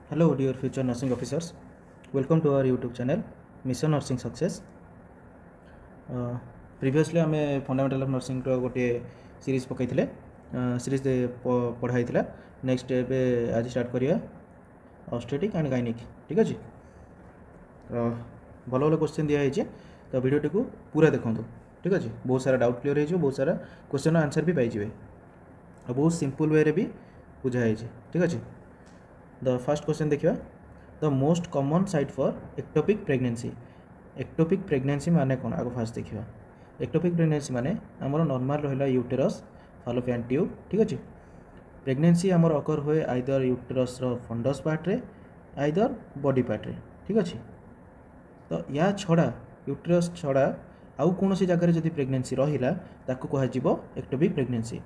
Hello, dear future nursing officers. Welcome to our YouTube channel, Mission Nursing Success. Previously, आम fundamental of nursing गोटे series पकई series पढ़ाई next ए आज start करिया obstetric and gynaec. ठीक अच्छे भल भल क्वेश्चन दिखाई तो वीडियो को पूरा देखो। ठीक अच्छे बहुत सारा डाउट क्लियर हो बहुत सारा क्वेश्चन आंसर भी पाइबे और बहुत सिंपल वे भी बुझाई। ठीक अच्छे द फर्स्ट क्वेश्चन देखिए the most common site for ectopic pregnancy. Ectopic pregnancy माने कौन आगे फास्ट देखिए। एक्टोपिक प्रेगनेंसी माने आमर नॉर्मल रहा यूटेरस फालोपियन ट्यूब। ठीक अच्छे प्रेगनेंसी आमर अकर हुए आइदर यूटेरस फंडस पार्ट रे आइदर बॉडी पार्ट रे। ठीक अच्छे तो या छड़ा यूटेरस छड़ा आउ कौन सी जगह जब प्रेगनेंसी रहा ताकू कह एक्टोपिक प्रेगनेंसी।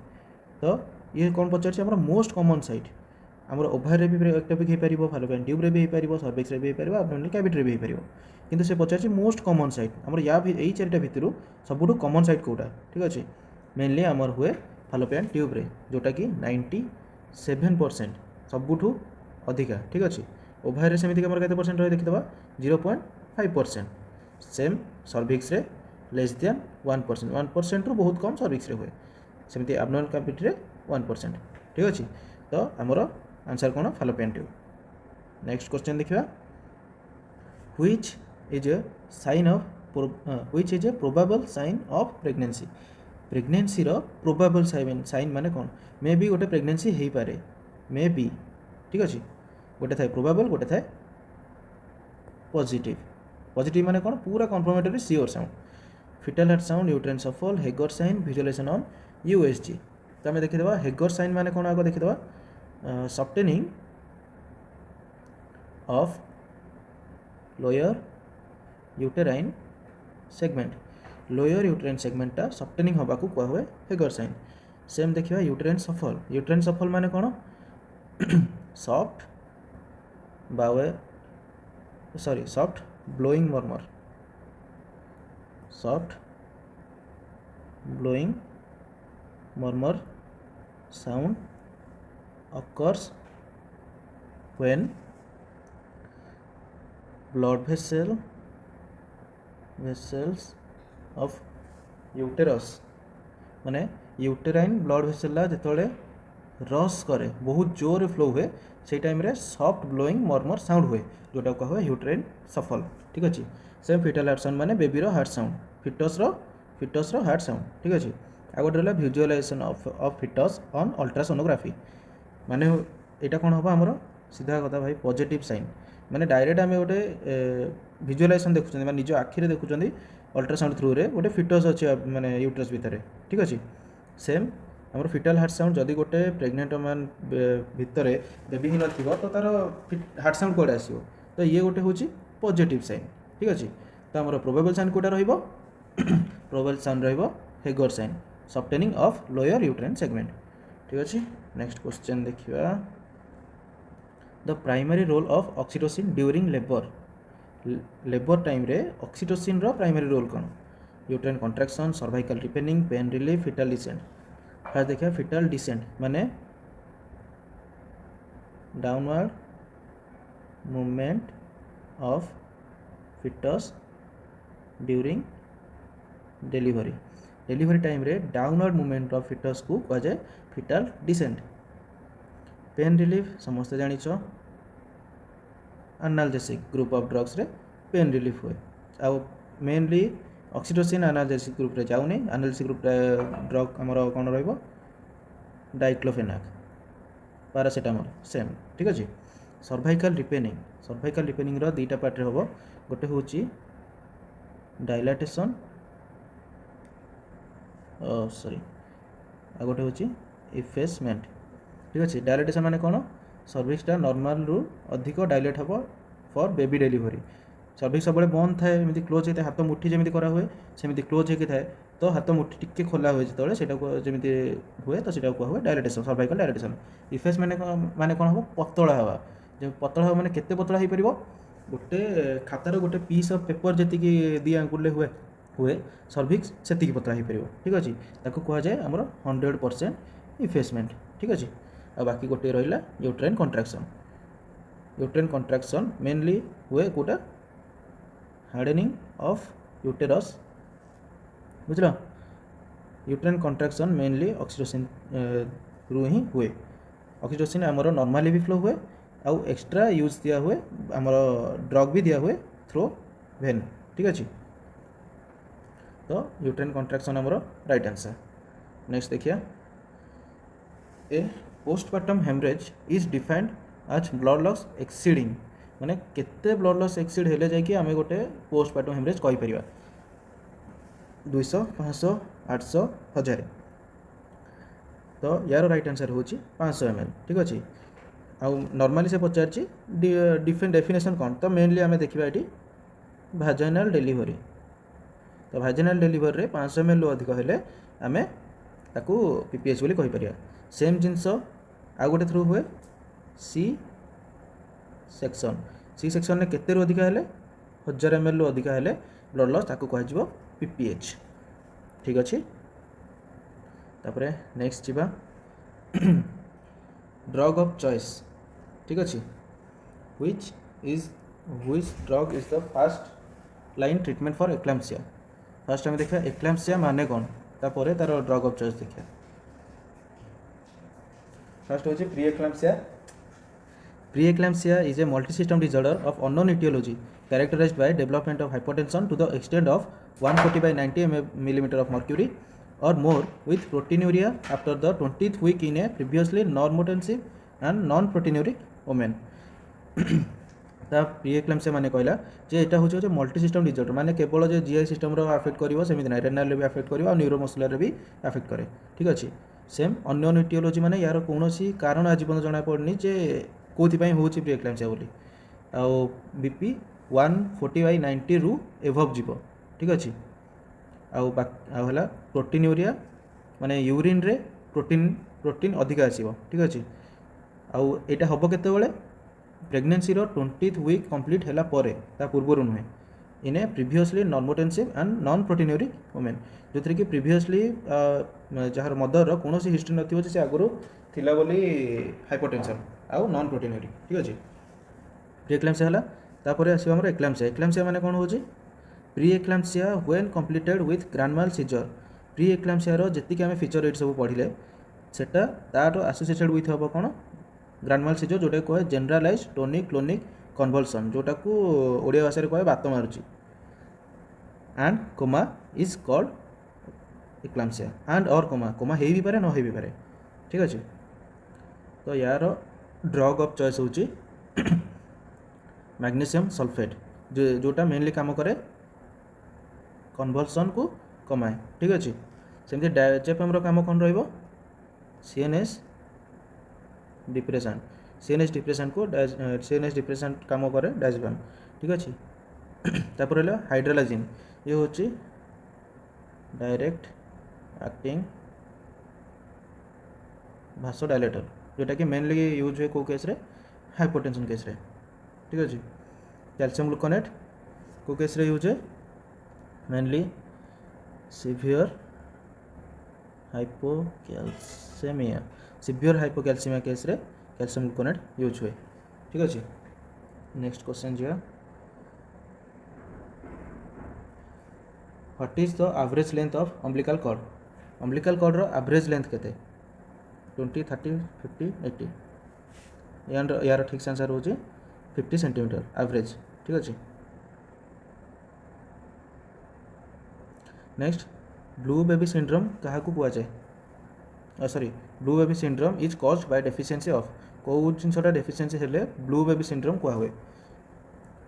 तो ये कौन पचार आम मोस्ट कॉमन साइट आमर ओभार भी एक्टोपिक हो पार फालोपियन ट्यूब रे भी हो पार सर्विक्स रे भी हो पार एब्डोमिनल कैविटी रे भी हो पार किंतु से पचार मोस्ट कॉमन साइट आमर या यही चारिटा भितर सबुठ कॉमन साइट कौटा। ठीक अच्छे मेनली आमर हुए फालोपियन ट्यूब रे जोटा कि 97% सबुठ अधिका। ठीक अच्छे ओभार सेमती आमर केते परसेंट रहे देखिदबा 0.5%। सेम सर्विक्स रे लेस देन 1%। 1% रु बहुत कम सर्विक्स रे हुए सेमती एब्डोमिनल कैविटी रे 1%। ठीक अच्छे तो आमर आंसर कौन फालोपियन ट्यूब। नेक्स्ट क्वेश्चन देखिए which is a sign of which is a probable sign of pregnancy. Pregnancy रो प्रोबेबल साइन माने कौन मे बी गोटे प्रेगनेंसी हो पारे मे बी। ठीक अच्छे गोटे थाए प्रोबेबल गोटे थाए पॉजिटिव। पॉजिटिव माने कौन पूरा confirmatory sure sound fetal heart sound uterine souffle Hegar sign visualization on USG. तो आम देखिदबा हेगर साइन माने कौन आगे देखिदबा softening of lower uterine segment। Lower uterine segment टा सफ्टेनिंग हवा को कह हुए हेगर साइन। सेम देखिए यूट्राइन सफल। यूट्राइन सफल माने कौन सॉफ्ट बावे sorry soft blowing murmur. Soft blowing murmur sound occurs when blood vessels of uterus माने यूटेराइन ब्लड वेसल जिते रस करे बहुत जोर फ्लो हुए से टाइम रे सॉफ्ट ब्लोइंग मर्मर साउंड हुए जोटा कह हुए यूटेराइन सफल। ठीक अच्छे सेम फिटल हार्ट साउंड माने बेबी रो हार्ट साउंड फिटस रो हार्ट साउंड। ठीक अच्छे आ गोटे रहा visualization of fetus on ultrasonography माने यहाँ कौन हम आमर सीधा कथा भाई पॉजिटिव साइन माने डायरेक्ट आम गोटे विजुअलाइजेशन देखुं मैं निज आखिरे देखुं अल्ट्रासाउंड थ्रू रे गोटे फिटस अच्छे माने यूट्रस भितर। ठीक अच्छे सेम आमर फिटल हार्ट साउंड जदि गोटे प्रेग्नेंट मैन भितर बेबी ही न तो तार हार्ट साउंड कौड़े आसो तो ये गोटे हूँ पॉजिटिव साइन। ठीक अच्छे तो आमर प्रोबेबल साइन कौटा रहिबो प्रोबेबल साउंड रहिबो Hegar sign softening of lower uterine segment. ठीक अच्छे नेक्स्ट क्वेश्चन देखिए the primary role of oxytocin during labour time रे ऑक्सीटोसिन रो प्राइमरी रोल कौन uterine contraction cervical ripening pain relief fetal descent. First देखिए fetal descent माने downward movement of fetus during delivery. Delivery time रे downward movement of fetus को कह जाए fetal descent. Pain relief समस्ते जानिछ एनाल्जेसिक ग्रुप ऑफ ड्रग्स रे pain relief हुए आ मेनली ऑक्सीटोसिन एनाल्जेसिक ग्रुप रे जाऊनी एनाल्जेसिक ग्रुप ड्रग आमर कौन रहिबो डाइक्लोफेनाक पैरासिटामोल सेम। ठीक अच्छे सर्वाइकल रिपेनिंग रो दीटा पार्ट रे होबो गोटे होची डायलाटेशन सॉरी आ गोटे होची इफेसमेंट। ठीक अच्छे डायलेटेशन माने कौन सर्विक्सटा नॉर्मल रु अधिक डायलेट हम फॉर बेबी डिलीवरी सर्विक्स सब बंद थाए एमती क्लोज होता है हाथ मुठी जमी करा हुए सेमती क्लोज होकर थाए तो हाथ मुठी टिके खोला हुए जो जमी हुए तो सीटा कह हुए डायलेटेशन सर्वाइकल डायलेटेशन। इफेसमेंट माने कौन हम पतला हवा जो पतला हवा माने केते पतला हो पार गोटे खातार गोटे पीस ऑफ पेपर जी दी आंगुल हुए सर्विक्स से पतला हो पार। ठीक अच्छे ताको कह जाए आमर 100% इफेसमेंट। ठीक अच्छे आ बाकी गोटे रहा यूट्राइन कॉन्ट्रैक्शन यूट्रेन कंट्राक्शन मेनली हुए कोटा हार्डनिंग ऑफ यूटेरस बुझल यूट्रेन कंट्राक्शन मेनली ऑक्सीटोसिन रु ही हुए ऑक्सीटोसिन आमर नॉर्मली भी फ्लो हुए आउ एक्स्ट्रा यूज दिया हुए आमर ड्रग भी दिया हुए थ्रो वेन ठीक अच्छे तो यूट्रेन कंट्राक्शन आमर राइट आंसर नेक्स्ट देखिए ए पोस्टपार्टम हेमरेज इज डिफाइंड आज ब्लड लॉस एक्सीडिंग माने केते ब्लड लॉस एक्सीड हेले जाकि आमे गोटे पोस्टपार्टम हेमरेज कहि परिबा 200 500 800 1000 तो यार राइट आंसर होची 500 ml ठीक अच्छे आउ नॉर्मली से पचारची डिफरेंट डेफिनेशन कौन तो मेनली आमे देखिबा एटी भाजाइनाल डिलीवरी तो भाजाइनाल डिलीवरी रे 500 ml अधिक हेले आमे ताकू पीपीएच बोली कहि परिया सेम जिनस आ गोटे थ्रू हुए सी सेक्शन ने केते रु अधिका हेले 1000 ml रु अधिका हेले ब्लड लॉस ताकू कहि जिवो पीपीएच ठीक अच्छे तापरे नेक्स्ट जीवा ड्रग ऑफ चॉइस ठीक अच्छे which drug is the first line treatment for eclampsia first आम देखा एक्लाम्सिया माने कौन तापर तार ड्रग ऑफ चॉइस देखा फर्स्ट होची pre eclampsia is a multi system disorder of unknown etiology characterized by development of hypertension to the extent of 140/90 millimeter of mercury or more with proteinuria after the 20th week in a previously normotensive and non-proteinuric woman ता pre एक्लाम्सिया माने कहला जे एटा होचे multi system disorder माने केवल जे GI system रो affect करिवो सेमिति नै renal भी affect करिवो और neuromuscular भी अफेक्ट करे ठीक अछि सेम अननोन etiology माने यार कोनोसी कारण आज पन जणा पड़नी जे कोथि पई होची प्री एक्लाम्सिया बोली आ बीपी 140/90 रु एभव जीवो ठीक अछि आ हला प्रोटीन्यूरिया माने यूरिन रे प्रोटीन अधिक आसीबो ठीक अछि आ एटा हबो केते बेले प्रेगनेंसी रो 20th वीक कंप्लीट हैला परे ता पूर्वरु नुहे इन ए प्रीवियसली नॉर्मोटेंसिव एंड नॉन प्रोटीन्यूरिक वुमेन जो कि प्रीवियसली जहार मदर रो कोनोसी हिस्ट्री नथिबो जे आगुरु थिला बोली हाइपरटेंशन आउ नॉन प्रोटीन्यूरिक ठीक अछि प्री एक्लाम्सिया हला तापरे आसीबो हमर एक्लाम्सिया माने कोन होची pre eclampsia when completed with ग्रानुअल सीजर प्री एक्लाम्सिया रो जेति कि हमें फीचर एट सब पढिले सेटा तार एसोसिएटेड विथ हबो कोन ग्रानुअल सीजर जोटा कहे जनरलाइज टोनिक क्लोनिक कन्वल्सन जोटा को ओडिया भाषा रे कहे बात मारुची and coma is called eclampsia and और कोमा हे भी पारे न हे भी पारे ठीक अछि तो यार ड्रग ऑफ चॉइस होची मैग्नीशियम सल्फेट जोटा मेनली काम करे कन्वल्सन को कमाए ठीक अछि सेमति डायजेपम रो काम कोन रहइबो सीएनएस डिप्रेशन सीएनएस डिप्रेशन को सीएनएस डिप्रेशन काम करे डायजेपम ठीक अछि तापर हला हाइड्रोलाजिन ये होची डायरेक्ट एक्टिंग भासोडायलेटर जोटा कि मेनली यूज हुए को केस रे हाइपोटेंशन केस रे ठीक अछि कैल्शियम ग्लूकोनेट को केस रे यूज है मेनली सीवियर हाइपोकैल्सेमिया केस रे कैल्शियम ग्लूकोनेट यूज हुए ठीक अछि नेक्स्ट क्वेश्चन जिया what is the average length of umbilical cord रो एवरेज लेंथ केते 20 30 50 80 यार ठीक आंसर होची 50 सेंटीमीटर एवरेज ठीक अछि नेक्स्ट ब्लू बेबी सिंड्रोम कहा को कुआ जाय sorry blue baby syndrome is caused by deficiency of को जिनसटा डेफिशिएंसी हेले ब्लू बेबी सिंड्रोम कुआ हुए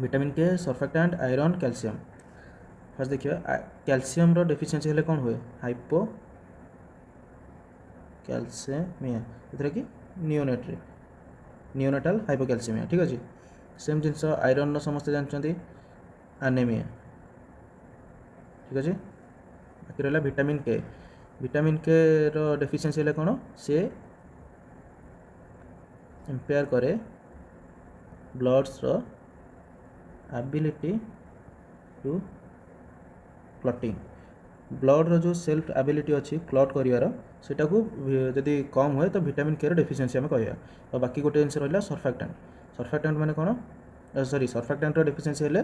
विटामिन के सर्फेक्टेंट आयरन कैल्शियम फर्स्ट देखिए कैल्शियम रो डेफिशिएंसी हेले कौन हुए हाइपो कैल्सेमिया इधर कि नियोनाटाल हाइपोकैल्सेमिया ठीक अछि सेम जिनस आयरन रो समस्त जानछंती एनीमिया ठीक अछि बाकी रहला विटामिन के रो डेफिशिएंसी हेले कोन से इम्पेयर करे ब्लड्स रो एबिलिटी टू क्लॉटिंग ब्लड रो जो सेल्फ एबिलिटी अच्छी क्लॉट करिवार सेटा को जदी कम हुए तो विटामिन के रो डेफिशिएंसी हम कहया और बाकी गोटे आंसर रहला सर्फेक्टेंट सर्फेक्टेंट माने कौन सॉरी सर्फेक्टेंट डेफिशिएंसी हेले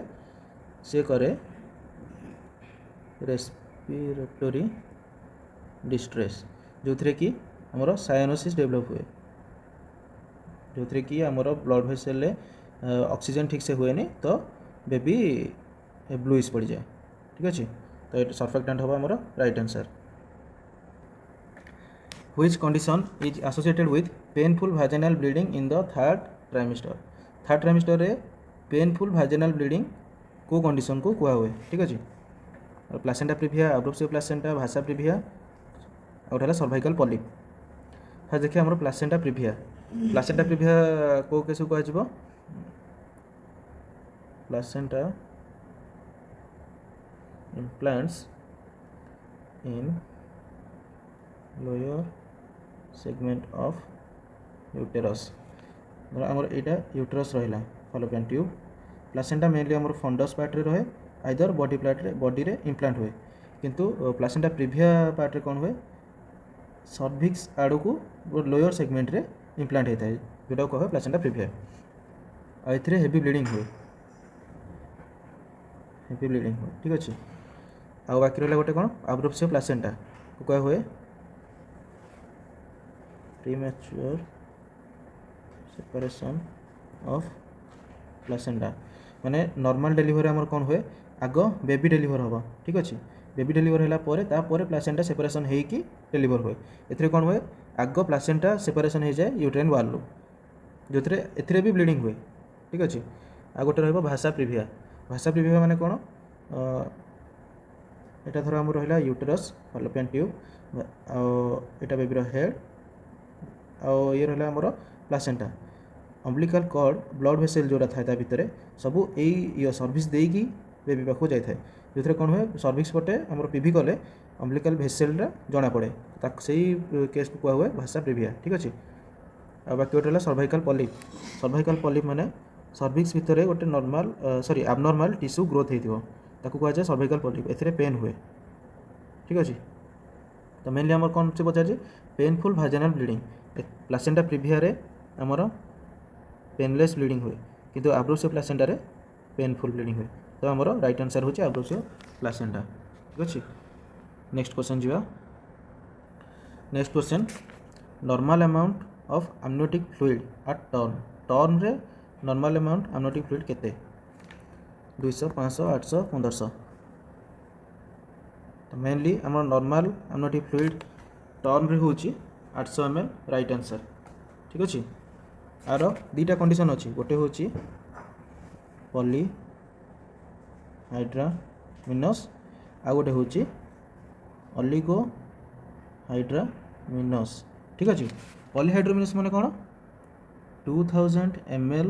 से करे रेस्पिरेटरी डिस्ट्रेस जो थे कि आमर साइनोसिस डेभलप हुए जो थे कि आमर ब्लड वेसल ऑक्सीजन ठीक से हुए नहीं तो बेबी ब्लूइश पड़ जाए ठीक अच्छे तो ये सर्फेक्टेंट हम आमर right answer which condition is associated with painful vaginal bleeding in the third trimester रे पेनफुल vaginal ब्लीडिंग को कंडीशन को कुआ हुए ठीक अच्छे प्लासेंटा प्रिविया अब्रोप्सियो प्लासेंटा भाषा प्रिविया और है सर्वाइकल पॉलिप फास्ट देखिए आमर प्लासेंटा प्रिविया को केस कह placenta implants in lower segment of uterus आमर यहाँ यूटेरस रहा फलोपियन ट्यूब प्लासेंटा मेनली आमर फंडस पार्ट रे रहे आइदर बॉडी रे इम्प्लांट हुए किंतु प्लासेंटा प्रिविया पार्ट रे कौन हुए सर्विक्स आड़ को लोअर सेगमेंट रे इम्प्लांट होता है जोटा कहे प्लासेंटा प्रिविया आइथरे हेवी ब्लीडिंग हुए ठीक अच्छे आ बाकी रहा गोटे कौन अब्रोप्सियो प्लासेंटा को क्या हुए प्रीमैच्योर सेपरेशन ऑफ प्लासेंटा माने नॉर्मल डेलीवरी आमर कौन हुए आग बेबी डेलीवर हम ठीक अच्छे बेबी डेलीवर है प्लासेंटा सेपरेशन होगी डेलीवर हुए एथिरे कौन हुए आग प्लासेंटा सेपरेशन हो जाए यूट्राइन वाल जो एथिरे भी ब्लीडिंग हुए ठीक अच्छे आ गोटे रहा भाषा प्रिविया माने कौन एटा धर आम रहा यूटेरस फलोपियन ट्यूब आटा बेबीर हेड आउ ये रहा आमर placenta umbilical cord blood vessel जोड़ा था भितर सबू ये सर्विस देकी बेबी पाखु जाए जो कौन हुए सर्विस पटे आम पीवी कले अम्बिलिकल भेसेल जना पड़े से केस को हुए भाषा प्रिविया ठीक अच्छे आ बाकी गोटे है सर्वाइकल पॉलिप माने सर्विक्स भितर गोटे normal sorry abnormal tissue growth होता कहुए सर्वाइकल पॉलिप एथिरे पेन हुए ठीक अच्छे तो मेनली आम कौन से पचार painful vaginal bleeding placenta previa रे आमर पेनलेस ब्लीडिंग हुए किंतु अब्रोप्सियो प्लासेंटा रे पेनफुल ब्लीडिंग हुए तो आमर राइट आंसर होची अब्रोप्सियो प्लासेंटा ठीक अच्छे नेक्स्ट क्वेश्चन जीवा next question normal amount of amniotic fluid at turn रे नॉर्मल अमाउंट amniotic fluid केते 200 500 800 1500 तो मेनली आम नॉर्मल amniotic fluid टर्न रे होची 800 ml राइट आंसर ठीक अच्छे आर दीटा कंडीशन अच्छी गोटे हूँ पॉली हाइड्रामिनस आ गोटे हूँ ऑलिगो हाइड्रामिनस ठीक अच्छे पॉलीहाइड्रोमिनस माने कौन 2000 ml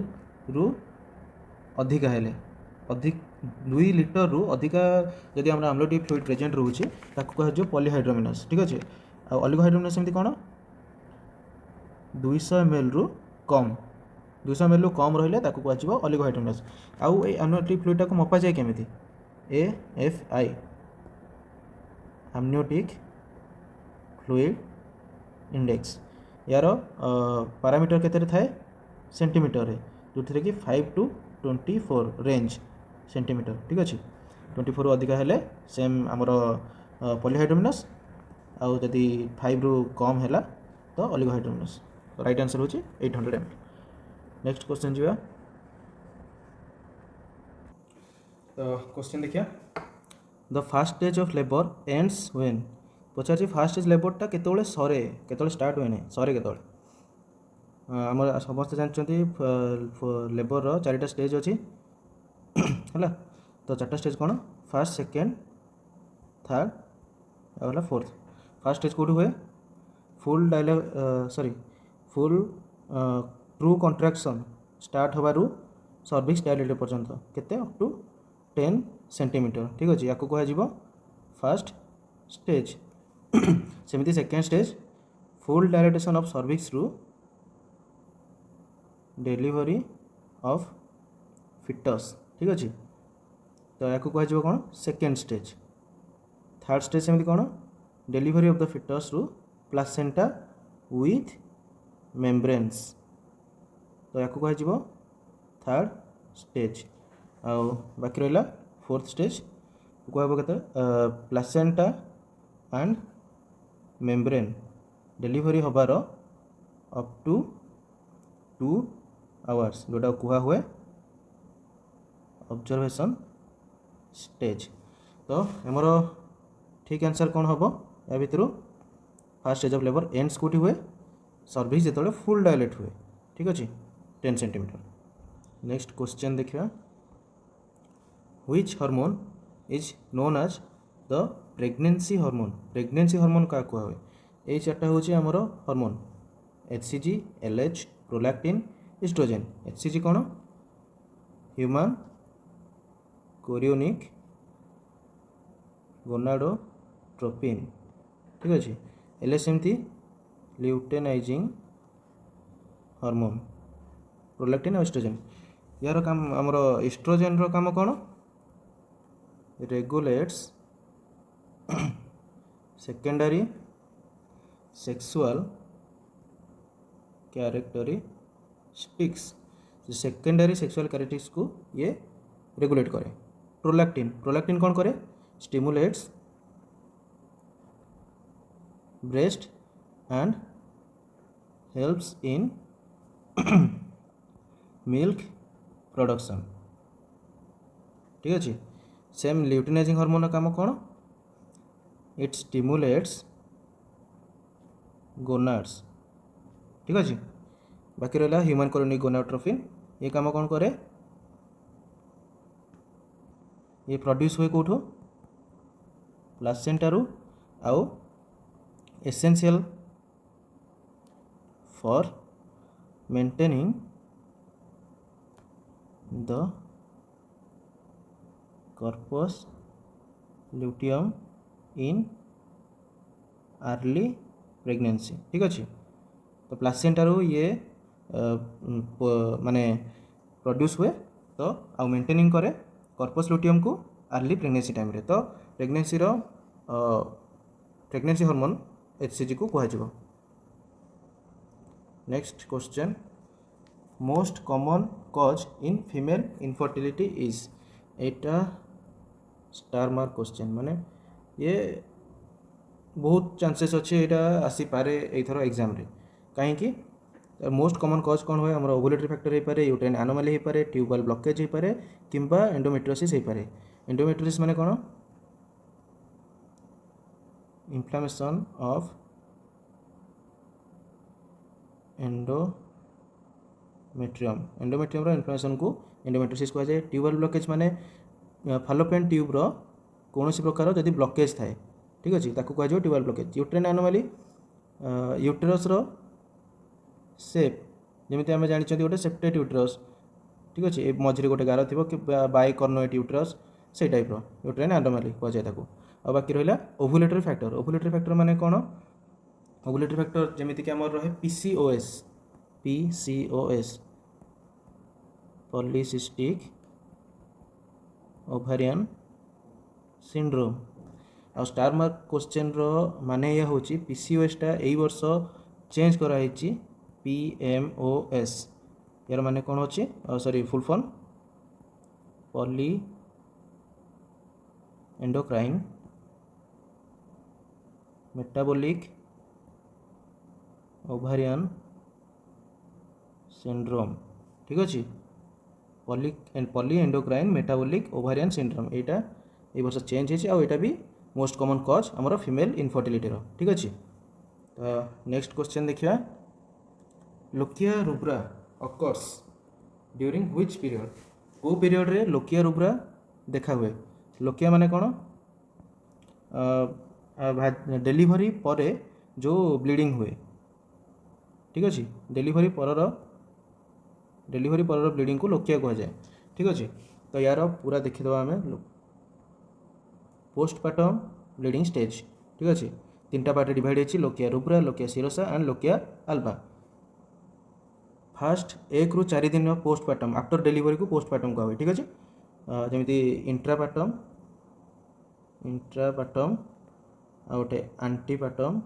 रु अधिका हेले अधिक 2 लिटर रु अधिका जदि आम amniotic फ्लूइड प्रेजेंट रोचे ताकू कह पॉलीहाइड्रोमिनस ठीक अच्छे आ ऑलिगो हाइड्रोमिनस एमती कौन 200 ml रु कम 200 ml रु कम रहिले ताकू कह ऑलिगो हाइड्रोमिनस आउ ए amniotic फ्लूइड टाको मपा जाए केमिति AFI amniotic fluid index यार पैरामीटर केते थाए सेंटीमीटर रे जो थे कि 5 to 24 रेंज सेंटीमीटर ठीक अच्छे 24 रु अधिका हेले सेम आमर पॉलीहाइड्रोमिनस आउ जदि 5 रु कम हैला तो ऑलिगो हाइड्रोमिनस राइट आंसर होची 800 ml नेक्स्ट क्वेश्चन जीवा तो क्वेश्चन देखिया the first stage of labour ends when पचार फास्ट स्टेज लेबरटा केतोले सरे केतोले स्टार्ट हुए नहीं सरे केतोले आम समस्त जानते लेबर चारिटा स्टेज अच्छी है तो चार्टा स्टेज कौन फास्ट सेकेंड थर्ड और फोर्थ फास्ट स्टेज कौट हुए full full true contraction start होबारू सर्विक्स डायलेट पर्यंत केते अप टू 10 सेंटीमीटर ठीक अच्छे या कह फास्ट स्टेज सेमती second stage full dilatation of cervix रु डिलीवरी ऑफ फिटस ठीक अच्छे तो या कह कौन सेकेंड स्टेज थर्ड स्टेज सेमती कौन डिलीवरी ऑफ द फिटस रु प्लासेंटा विथ मेम्ब्रेन्स तो या कह थर्ड स्टेज आउ बाकी रहा फोर्थ स्टेज कहब के प्लासेंटा एंड मेम्ब्रेन डेलीवरी हबार अप टू 2 आवर्स जोटा कुआ हुए ऑब्जर्वेशन स्टेज। तो आमर ठीक आंसर कौन हम या भितर first stage of labour ends कौटी हुए सर्विस जो फुल डायलेट हुए ठीक अच्छे 10 सेंटीमीटर। नेक्स्ट क्वेश्चन देखिए which hormone is known as the pregnancy hormone. Pregnancy hormone क्या कह हुए ये चार्टा हूँ आमर hormone HCG LH prolactin estrogen. HCG कौन ह्यूमन कोरियोनिक गोनाडोट्रोपिन ठीक अच्छे। LH सेमती ल्यूटेनाइजिंग हार्मोन प्रोलैक्टिन और एस्ट्रोजेन। यार काम आमर एस्ट्रोजेन रो काम कौन regulates secondary sexual characteristics secondary sexual characteristics को ये रेगुलेट करे। प्रोलैक्टिन प्रोलैक्टिन कौन करे stimulates breast and helps in milk production ठीक अच्छे। सेम ल्यूटेनाइजिंग हार्मोन का काम कौन इट स्टिमुलेट्स गोनाड्स ठीक अच्छे। बाकी रहा ह्यूमन कोरियोनिक गोनाडोट्रोपिन ये काम कौन करे ये प्रोड्यूस हुए कौटू प्लासेंटा आउ essential for maintaining the corpus luteum in early pregnancy ठीक अच्छे। तो प्लासेंटा ये माने प्रोड्यूस हुए तो आउ मेंटेनिंग करे कॉर्पस लुटियम को अर्ली प्रेगनेंसी टाइम रे। तो प्रेगनेंसी प्रेगनेंसी हार्मोन HCG को कह। Next question most common cause in female infertility is Etah star mark question माने ये बहुत चांसेस अच्छे यहाँ आसीपे एथर एग्जाम रे कहीं मोस्ट कॉमन कॉज कौन हुए आम ओवुलेटरी फैक्टर हो पारे यूट्राइन एनोमली हो पारे ट्यूबल ब्लॉकेज हो पारे किंबा एंडोमेट्रियोसिस हो पारे। एंडोमेट्रियोसिस माने कौन inflammation of endometrium endometrium inflammation को एंडोमेट्रियोसिस कह जाए। ट्यूबल ब्लॉकेज माने फालोपियन ट्यूब रो कौन प्रकार जदि ब्लॉकेज थाए ठीक अच्छे ताकू कह tubal blockage. Uterine anomaly uterus रो सेप जमी आम जानते गोटे सेप्टेड यूटेरस ठीक अच्छे ये मझे गोटे गार थी कि बाइकर्नोएट यूटेरस से टाइप यूट्राइन एनोमली कह जाए ताकू। और बाकी रहा ओवुलेटरी फैक्टर ओवुलेटरी फैक्टर माने कौन ओवुलेटरी फैक्टर जमीती कि आम रहे PCOS पॉलीसिस्टिक ओभारियन सिंड्रोम। आ स्टार मार्क क्वेश्चन रो माने यह हूँ PCOS टा यही वर्ष चेंज कराई PMOS यार माने कौन अच्छी sorry full form poly endocrine metabolic ovarian syndrome ठीक अच्छे। Poly endocrine metabolic ovarian syndrome यहाँ ये वर्ष चेंज होता भी मोस्ट कॉमन कॉज आमर फीमेल इनफर्टिलिटी रो ठीक अच्छे। तो नेक्स्ट क्वेश्चन देखिए lochia rubra occurs during which period को पीरियड रे लोकिया रुब्रा देखा हुए। लोकिया माने कौन डेलीवरी पर जो ब्लीडिंग हुए ठीक अच्छे डेलीवरी पर ब्लीडिंग को लोकिया कह जाए ठीक अच्छे। तो यार पूरा देखीद आम पोस्टपार्टम ब्लीडिंग स्टेज ठीक अच्छे 3टा पार्ट डिवाइड होती lochia rubra lochia serosa and lochia alba. Fast 1 ରୁ 4 दिन पोस्टपार्टम आफ्टर डेलीवरी को पोस्टपार्टम कह ठीक अच्छे। जमी इंट्रापार्टम आ गोटे आंटीपार्टम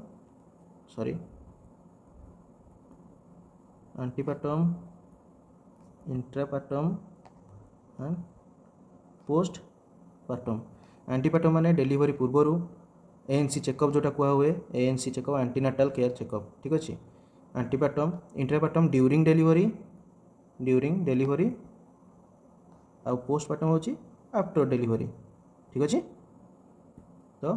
इंट्रापार्टम एंड पोस्टपार्टम। एंटीपार्टम माने डिलीवरी पूर्वर, एएनसी चेकअप जोटा कुआ हुए, एएनसी चेकअप एंटीनाटाल केयर चेकअप, ठीक अच्छे। एंटीपार्टम इंट्रापार्टम ड्यूरिंग डिलीवरी आउ पोस्टपार्टम होची आफ्टर डिलीवरी, ठीक अच्छे। तो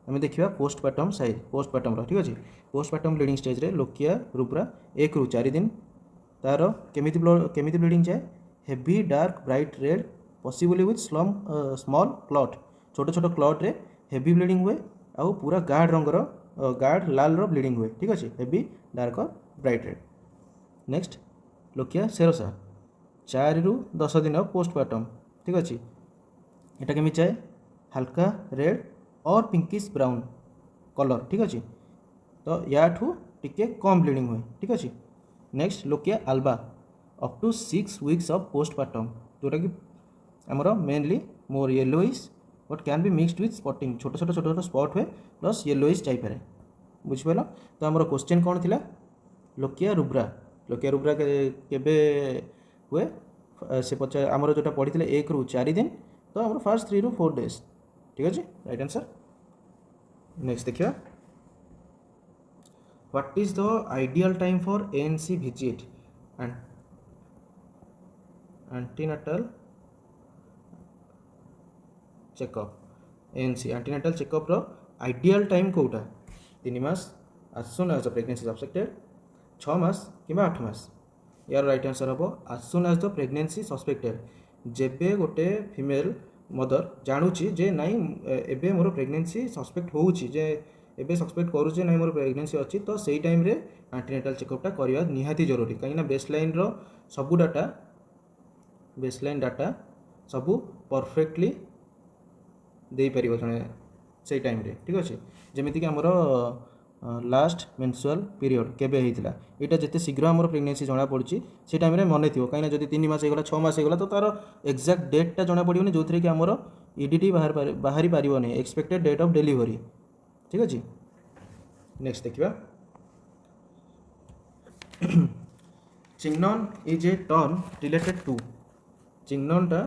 आम देखा पोस्टपार्टम साइज पोस्टपार्टम ठीक अच्छे। पोस्टपार्टम ब्लीडिंग स्टेज रे लोकिया रुब्रा 1 ରୁ 4 दिन तार केमिति ब्लीडिंग जाए, heavy dark bright red possibly with small clot, छोट छोट क्लॉट रे हेवी ब्लीडिंग हुए आउ पूरा गाढ़ रंगर गाढ़ लाल रो ब्लीडिंग हुए, ठीक अच्छे। हेवी डार्क और bright red. Next lochia serosa 4 ରୁ 10 दिन पोस्टपार्टम, ठीक अच्छे। एटा केमी चाहे हल्का रेड और पिंकिश ब्राउन कलर, ठीक अच्छे। तो या टिके कम ब्लीडिंग हुए, ठीक अच्छे। Next lochia alba up to 6 weeks of postpartum, जोटा कि आमर mainly more yellowish but can be mixed with spotting, छोट छोट छोट छोट स्पॉट हुए प्लस येलोइश जाइपे, बुझिपार। तो आमर क्वेश्चन कौन थिला, लोकिया रुब्रा केबे हुए से पचार आमर जोटा पढ़ी 1 ରୁ 4 दिन, तो आमर फर्स्ट 3 ରୁ 4 डेज, ठीक अच्छे, राइट आंसर। नेक्स्ट देखिए what is the ideal time for ANC visit and antenatal checkup. ANC antenatal checkup रो आइडियल टाइम कोटा 3 मास as soon as the pregnancy is suspected, 6 मास कि 8 मास। यार राइट आंसर हम as soon as the pregnancy suspected, जेबे गोटे फीमेल मदर जानुची जे नाई एबे मोर प्रेगनेंसी सस्पेक्ट होउची, जे एबे सस्पेक्ट करूचे नाई मोर प्रेगनेंसी अच्छी, तो सेई टाइम रे एंटीनेटाल चेकअपटा करवा निहाती जरूरी, कहीं बेसलाइन रो सबू डाटा बेसलाइन डाटा सबू परफेक्टली दे पारिबो जने सेई टाइम रे, ठीक अच्छे। जेमिति कि हमर लास्ट मेंस्ट्रुअल पीरियड केबे होइतिला, एटा जते शीघ्र हमर प्रेगनेंसी जना पड़ुची से टाइम रे मने थियो, कहीं जदि 3 मास हेगला 6 मास हेगला तो तार एक्जाक्ट डेटा जना पड़ियोनी जोथरे कि हमर ईडीटी बाहरी पारिबोनी, एक्सपेक्टेड डेट ऑफ डिलीवरी, ठीक अच्छे। नेक्स्ट देखिबा chignon is a term related to, चिग्ननटा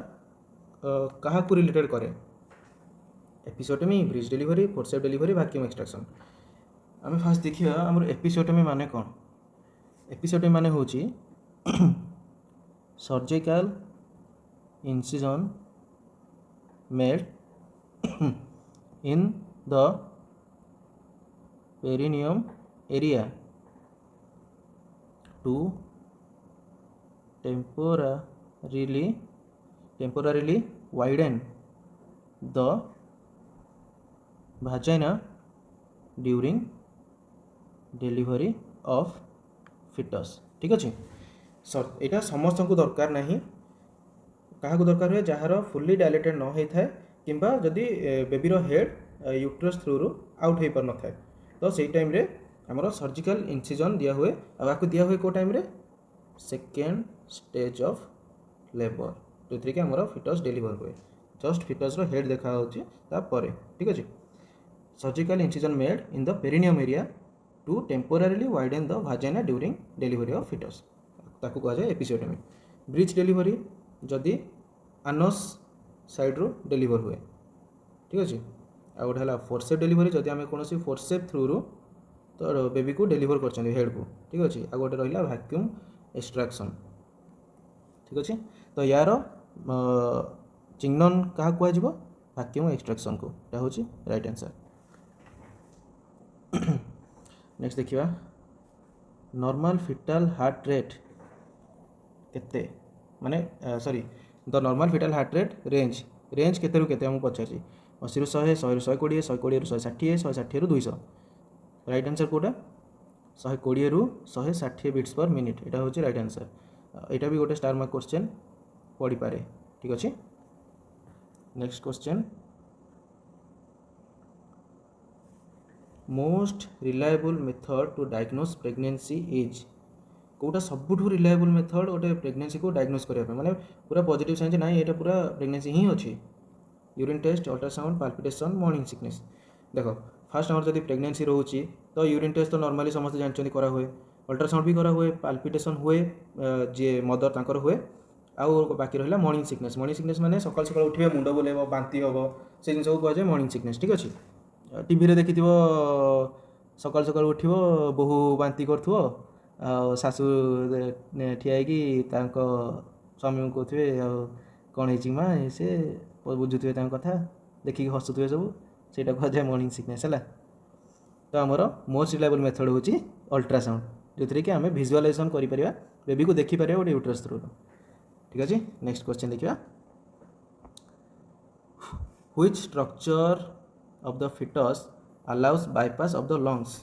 कहा को रिलेटेड करे, episiotomy, breech delivery, forceps delivery, vacuum extraction. आम फास्ट देखिए आम एपिसोटमी माने कौन। एपिसोटमी माने होची surgical incision made in the perineum area to temporarily widen the vagina during delivery of fetus, ठीक अच्छे। यहाँ समस्त को दरकार नहीं, क्या दरकार हुए जार फुल्ली डायलेटेड न होता है किंबा जदि बेबीर हेड यूट्रस थ्रू रू आउट हो पार न था, तो से टाइम रे हमर सर्जिकल इंसिजन दिया हुए, आपको दिया हुए को टाइम रे सेकेंड स्टेज ऑफ लेबर, जो थी कि हमर फिटस डिलीवर हुए, जस्ट फिटस रो हेड देखा होची तापरे, ठीक अच्छे। Surgical incision made in the perineum area to temporarily widen the vagina during delivery of fetus, ताकू कहा जाए एपिसोटमी। ब्रीच डिलीवरी जदि आनस साइड रो डिलीवर हुए, ठीक अच्छे। आ गोटे है फोर्सेप डिलीवरी जदि आम कौन फोर्सेप थ्रू रू तो बेबी को डिलीवर कर हेड को, ठीक अच्छे। आ गोटे रहा वैक्यूम एक्सट्रैक्शन, ठीक अच्छे। तो यार चिग्नन क्या कह वैक्यूम एक्सट्रैक्शन को, यहाँ हूँ राइट आंसर। नेक्स्ट देखिए नॉर्मल फिटल हार्ट रेट केते, माने sorry the normal fetal heart rate range केते रु केते हमको पचार 80 ରୁ 100, 100 ରୁ 120, 120 ରୁ 160, 160 ରୁ 200, राइट आंसर कोटा 120 ରୁ 160 बीट्स पर मिनिट, यहाँ हूँ राइट आंसर। यहाँ भी गोटे स्टार मार्क क्वेश्चन पड़ी पारे, ठीक अच्छे। Next question most reliable method to diagnose pregnancy is, कोटा सबुठू रिलायबल मेथड गोटे प्रेगनेंसी को डायग्नोस करने माने पूरा पॉजिटिव साइन ना ये पूरा प्रेगनेंसी ही अच्छी। Urine test, ultrasound, palpitation, morning sickness. देखो फास्ट आमर जब प्रेगनेंसी रोचे तो यूरिन टेस्ट तो नॉर्मली समस्त जानते करा हुए, अल्ट्रासाउंड भी करा हुए, पाल्पिटेशन हुए जे मदर तांकर हुए, आउ बाकी रहा मॉर्निंग सिकनेस माने सकाल सकाल उठे मुंड बुलेब बांती हम से जिन को कहुए मॉर्निंग सिकनेस ठीक अच्छे टीवी देखी सकाल सकाल उठ बोहू बांती करूँ शाशु ठिया स्वामी को कहते कौन है माँ से बुझुवे कथा देखिए हसुवे सब से कहुए मॉर्निंग सिकनेस है। तो आमर मोस्ट रिलायबल मेथड हूँ अल्ट्रासाउंड जो थी कि आम भिजुआलाइजेसन कर बेबी को देखिपर गोटे यूट्रस थ्रू ठीक अच्छे। नेक्स्ट क्वेश्चन देखा which structure of the fetus allows bypass of the lungs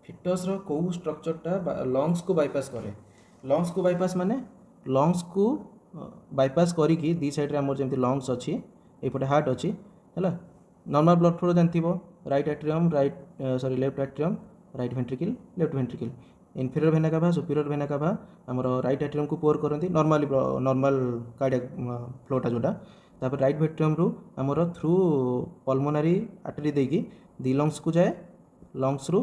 fetus रो को स्ट्रक्चरटा लंग्स को बायपास करे लंग्स को बायपास माने लंग्स को बायपास करी दी साइड रे हमर जेमति लंग्स अछि एपटे हार्ट अछि हैला नॉर्मल ब्लड फ्लो जानथिबो right atrium left atrium right ventricle left ventricle inferior vena cava superior vena cava हमर राइट एट्रियम को पोर करंती नॉर्मल कार्डियक फ्लोटा जोटा तापर राइट वेंट्रियम रु हमर थ्रू पल्मोनरी आर्टरी देकी दी लंग्स को जाए लंग्स रु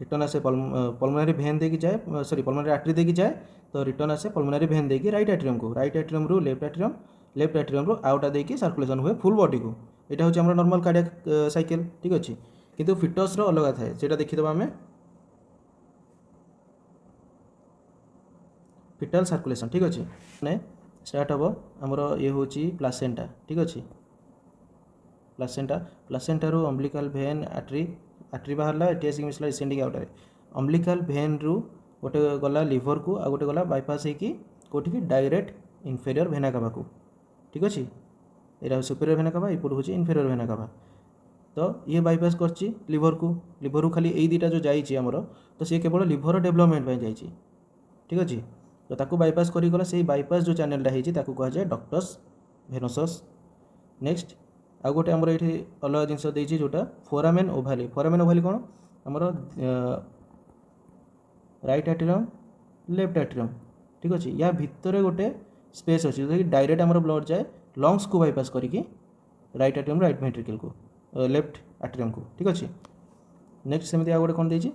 रिटर्न आसे पल्मोनरी भेन देकी जाए सॉरी पल्मोनरी आर्टरी देकी जाए तो रिटर्न आसे पल्मोनरी भेन देकी राइट एट्रियम रु लेफ्ट एट्रियम रु आउटा देकी सर्कुलेशन हुए फुल बॉडी को यहाँ हूँ नॉर्मल कार्डियक साइकिल ठीक अच्छे किंतु फिटस रो अलग थाए से देखीदबा आम फिटल सर्कुलेशन ठीक अच्छे मैंने स्टार्ट हम आमर ये हूँ प्लासेंटा ठीक अच्छे प्लासेंटा रू अम्बिलिकल भेन आर्टरी बाहर एटीएसिक मिसला एसेंडिंग आउटर अम्बिलिकल भेन रु गोटे गला लिवर को आ गोटे गला बायपास होगी कौटी डायरेक्ट इन्फेरियर भेना कावा को ठीक अच्छे यहाँ सुपीरियर भेना कावा एपट हूँ इन्फेरियर भेना कावा तो ये बायपास करची लिवर को खाली यही दुटा जो जाइए आमर तो सी केवल लिवर डेवलपमेंट जाइए ठीक अच्छे तो ताकू बायपास करीगला से बायपास जो चैनलटा होती कहुए डक्टस भेनोसस नेक्स्ट आउ गोटे आमर ये अलग जिनस देती जोटा फोरामेन ओभाली कौन आमर राइट एट्रियम लेफ्ट एट्रियम ठीक अच्छे या भितर गोटे स्पेस अच्छी जो कि डायरेक्ट आमर ब्लड जाए लंग्स को बायपास करी राइट एट्रियम राइट वेंट्रिकल को लेफ्ट एट्रियम को ठीक अच्छे। नेक्स्ट सेमती आ गोटे कौन देती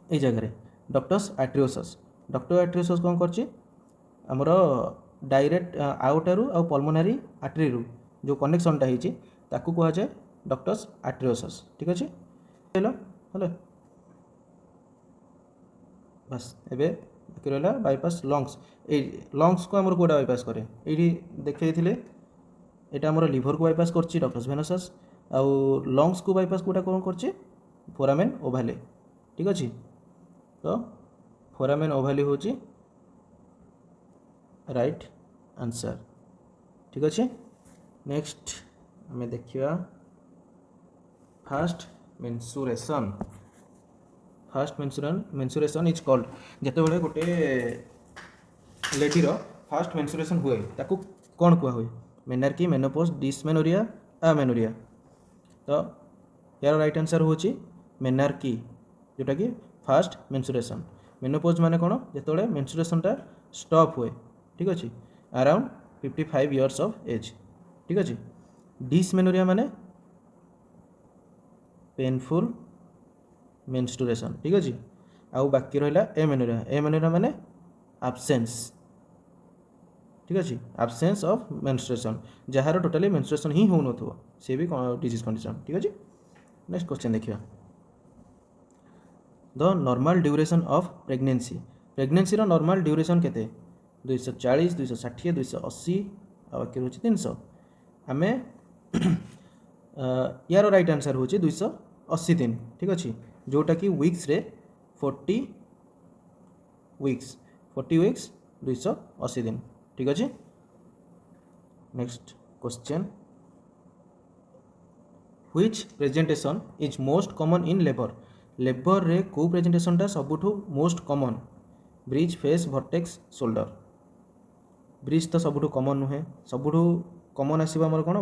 ये जगह डक्टस आर्टेरियोसस कौन करछि हमर डायरेक्ट आउटारू आ पल्मोनरी आर्टरी रू जो कनेक्शनटा होती ताकू कह जाए डक्टस आर्टेरियोसस ठीक अच्छे हेलो बस एबे बाकी रहा बायपास लंग्स को आमर कोटा बायपास करे ये देखते यहाँ आमर लिवर को बायपास करछि डक्टस भेनोसस आउ लंग्स को बायपास कोटा कौन करछि फोरामेन ओभाले ठीक अच्छे। तो फोरामेन ओभाली हूँ राइट आंसर ठीक अच्छे। नेक्स्ट आम देखा फास्ट मेंसुरेशन इज कॉल्ड जिते बड़े गोटे लेडीर फास्ट मेंसुरेशन हुए ताकू कौन कह हुए मेनार्की मेनोपोज डिसमेनोरिया आमेनोरिया तो यार राइट आंसर हूँ मेनार्की जोटा कि फास्ट मेंसुरेशन मेनोपोज माने कौन जो मेंसुरेशनटा स्टॉप हुए ठीक अच्छे अराउंड 55 इयर्स ऑफ एज ठीक अच्छे। डिसमेनोरिया माने पेनफुल मेंस्ट्रुएशन ठीक अच्छे आउ बाकी रहा एमेनोरिया माने एब्सेंस ठीक अच्छे एब्सेंस ऑफ मेंस्ट्रुएशन जार टोटाली मेंस्ट्रुएशन ही हो न सी भी डिजीज कंडीशन ठीक अच्छे। नेक्स्ट क्वेश्चन देखिए the normal duration of pregnancy रो नॉर्मल ड्यूरेशन केते 240 260 280 बाकी रोचे 300 आम यार राइट आंसर हूँ 280 दिन ठीक अच्छे जोटा कि वीक्स रे 40 वीक्स 280 दिन ठीक अच्छे। Next question which presentation is most common in labour रे को प्रेजेंटेशनटा सबुठू most common breech face vertex shoulder breech तो सबुठू कॉमन नुहे सबुठू कॉमन आसीबा हमर कोन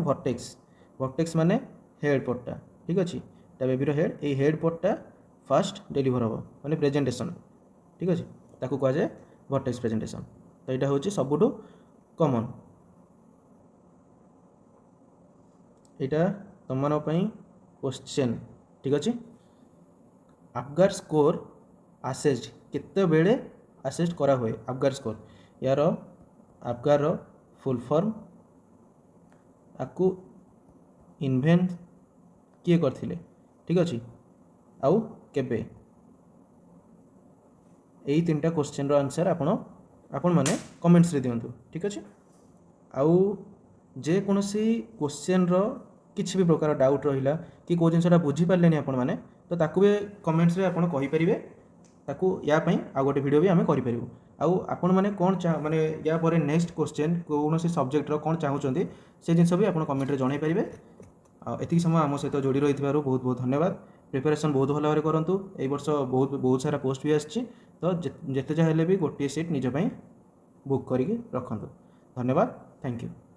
वर्टेक्स माने हेड पट्टा ठीक अच्छे ता बेबीर हेड ये हेड पट्टा फास्ट डेलीवर हम माने प्रेजेंटेशन ठीक अच्छे ताकू कह जाए वर्टेक्स प्रेजेंटेशन तो यहाँ हूँ सबुठू कॉमन यहाँ तुम क्वेश्चन ठीक अच्छे अपगार स्कोर आसेस्ड केते बेले आसेस्ट करा हुए अपगार स्कोर यार ଆପଗାର ଫୁଲ୍ ଫର୍ମ ଆକୁ ଇନଭେଣ୍ଟ କିଏ କରିଥିଲେ ଠିକ୍ ଅଛି ଆଉ କେବେ ଏଇ ତିନିଟା क्वेश्चनର आंसर ଆପଣମାନେ କମେଣ୍ଟସରେ ଦିଅନ୍ତୁ ଠିକ୍ ଅଛି ଆଉ ଯେକୌଣସି क्वेश्चनର କିଛି ବି ପ୍ରକାର ଡାଉଟ୍ ରହିଲା କି କେଉଁ ଜିନିଷଟା ବୁଝିପାରିଲେନି ଆପଣମାନେ ତ ତାକୁ ବି କମେଣ୍ଟସରେ ଆପଣ କହିପାରିବେ ତାକୁ ୟା ପାଇଁ ଆଉ ଗୋଟେ ଭିଡ଼ିଓ ବି ଆମେ କରିପାରିବୁ ଆଉ ଆପଣମାନେ କ'ଣ ମାନେ ୟା ପରେ ନେକ୍ସଟ क्वेश्चन କୌଣସି ସବଜେକ୍ଟର କ'ଣ ଚାହୁଁଛନ୍ତି ସେ ଜିନିଷ ବି ଆପଣ କମେଣ୍ଟରେ ଜଣାଇ ପାରିବେ ଆଉ ଏତିକି ସମୟ ଆମ ସହିତ ଯୋଡ଼ି ରହିଥିବାରୁ ବହୁତ ବହୁତ ଧନ୍ୟବାଦ ପ୍ରିପାରେସନ୍ ବହୁତ ଭଲ ଭାବରେ କରନ୍ତୁ ଏଇ ବର୍ଷ ବହୁତ ସାରା ପୋଷ୍ଟ ବି ଆସିଛି ତ ଯେତେ ଯାହା ହେଲେ ବି ଗୋଟିଏ ସିଟ୍ ନିଜ ପାଇଁ ବୁକ୍ କରିକି ରଖନ୍ତୁ ଧନ୍ୟବାଦ ଥ୍ୟାଙ୍କ ୟୁ